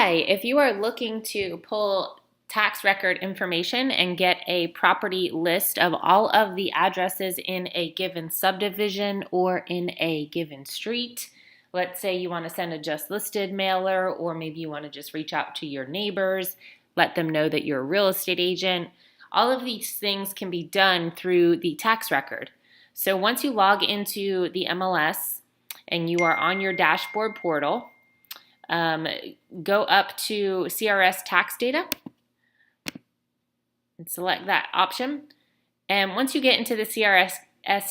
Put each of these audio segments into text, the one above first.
Hi, if you are looking to pull tax record information and get a property list of all of the addresses in a given subdivision or in a given street, let's say you want to send a just listed mailer, or maybe you want to just reach out to your neighbors, let them know that you're a real estate agent. All of these things can be done through the tax record. So once you log into the MLS and you are on your dashboard portal, go up to CRS tax data and select that option. And once you get into the CRS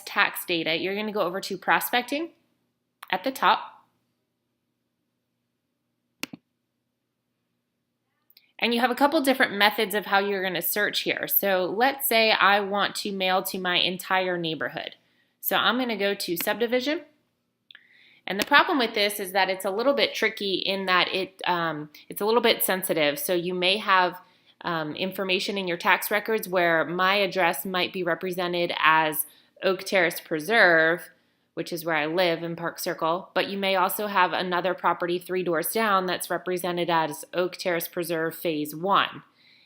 tax data, you're going to go over to prospecting at the top. And you have a couple different methods of how you're going to search here. So let's say I want to mail to my entire neighborhood. So I'm going to go to subdivision. And the problem with this is that it's a little bit tricky in that it's a little bit sensitive. So you may have information in your tax records where my address might be represented as Oak Terrace Preserve, which is where I live in Park Circle, but you may also have another property 3 doors down that's represented as Oak Terrace Preserve Phase 1.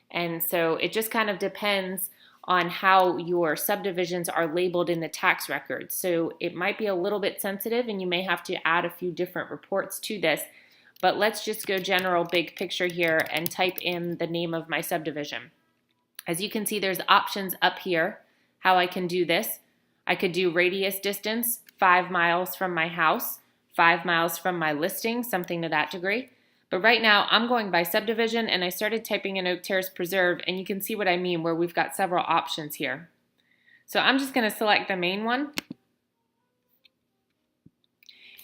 And so it just kind of depends on how your subdivisions are labeled in the tax records. So it might be a little bit sensitive and you may have to add a few different reports to this, but let's just go general big picture here and type in the name of my subdivision. As you can see, there's options up here how I can do this. I could do radius distance, 5 miles from my house, 5 miles from my listing, something to that degree. But right now, I'm going by subdivision, and I started typing in Oak Terrace Preserve, and you can see what I mean, where we've got several options here. So I'm just going to select the main one.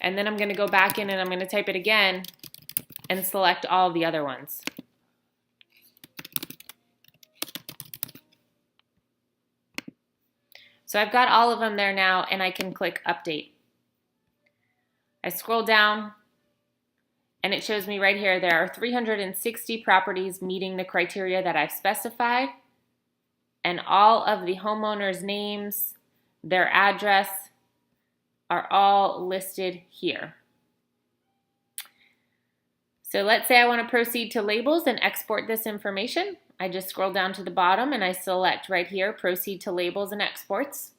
And then I'm going to go back in, and I'm going to type it again and select all the other ones. So I've got all of them there now, and I can click Update. I scroll down, and it shows me right here there are 360 properties meeting the criteria that I've specified, and all of the homeowners' names, their address, are all listed here. So let's say I want to proceed to labels and export this information. I just scroll down to the bottom and I select right here, Proceed to Labels and Exports.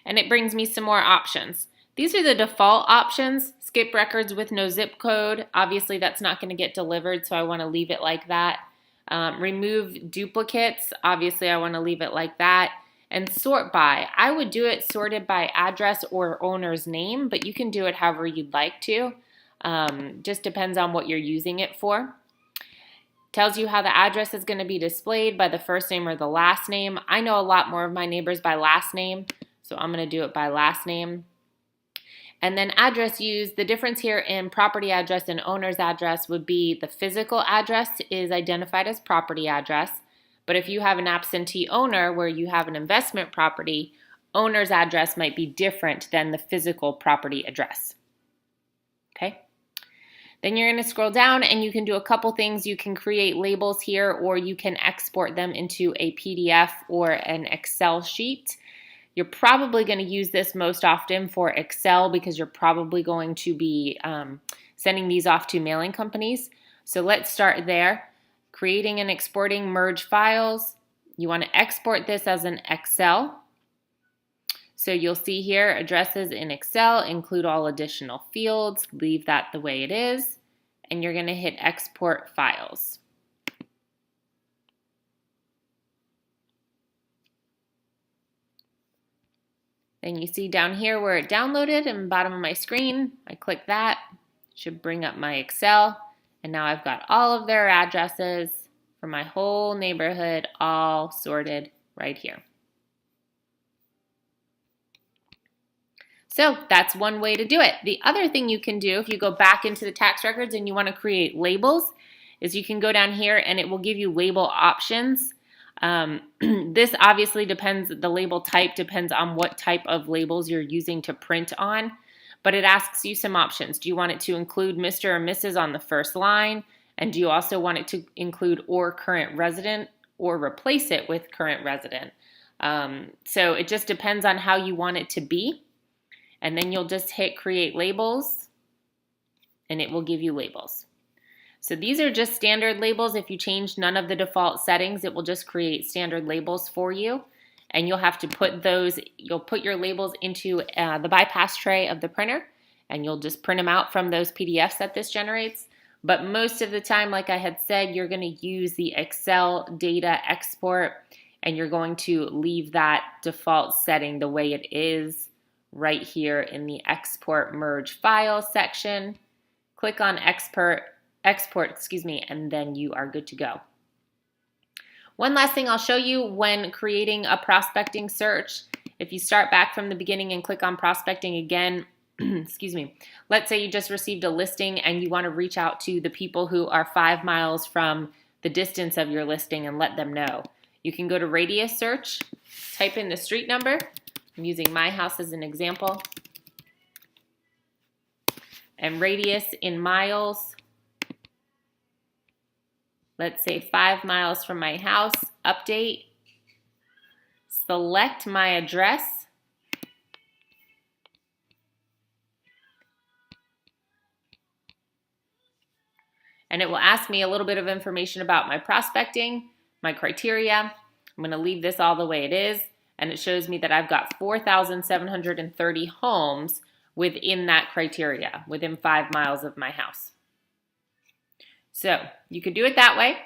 And it brings me some more options. These are the default options. Skip records with no zip code. Obviously that's not going to get delivered, so I want to leave it like that. Remove duplicates. Obviously I want to leave it like that. And sort by. I would do it sorted by address or owner's name, but you can do it however you'd like to. Just depends on what you're using it for. Tells you how the address is going to be displayed by the first name or the last name. I know a lot more of my neighbors by last name, so I'm going to do it by last name. And then address used, the difference here in property address and owner's address would be the physical address is identified as property address. But if you have an absentee owner where you have an investment property, owner's address might be different than the physical property address. Okay? Then you're going to scroll down and you can do a couple things. You can create labels here, or you can export them into a PDF or an Excel sheet. You're probably going to use this most often for Excel because you're probably going to be sending these off to mailing companies. So let's start there. Creating and exporting merge files. You want to export this as an Excel. So you'll see here addresses in Excel include all additional fields. Leave that the way it is. And you're going to hit export files. Then you see down here where it downloaded in the bottom of my screen. I click that. It should bring up my Excel. And now I've got all of their addresses for my whole neighborhood all sorted right here. So that's one way to do it. The other thing you can do if you go back into the tax records and you want to create labels is you can go down here and it will give you label options. This obviously depends, the label type depends on what type of labels you're using to print on, but it asks you some options. Do you want it to include Mr. or Mrs. on the first line? And do you also want it to include or current resident, or replace it with current resident? So it just depends on how you want it to be. And then you'll just hit create labels. and it will give you labels. So these are just standard labels. If you change none of the default settings, it will just create standard labels for you. And you'll have to put those, you'll put your labels into the bypass tray of the printer, and you'll just print them out from those PDFs that this generates. But most of the time, like I had said, you're going to use the Excel data export, and you're going to leave that default setting the way it is right here in the Export Merge File section. Click on export, and then you are good to go. One last thing I'll show you when creating a prospecting search. If you start back from the beginning and click on prospecting again, let's say you just received a listing and you want to reach out to the people who are 5 miles from the distance of your listing and let them know. You can go to radius search, type in the street number. I'm using my house as an example. And radius in miles. Let's say 5 miles from my house, update, select my address, and it will ask me a little bit of information about my prospecting, my criteria. I'm going to leave this all the way it is, and it shows me that I've got 4,730 homes within that criteria, within 5 miles of my house. So you could do it that way.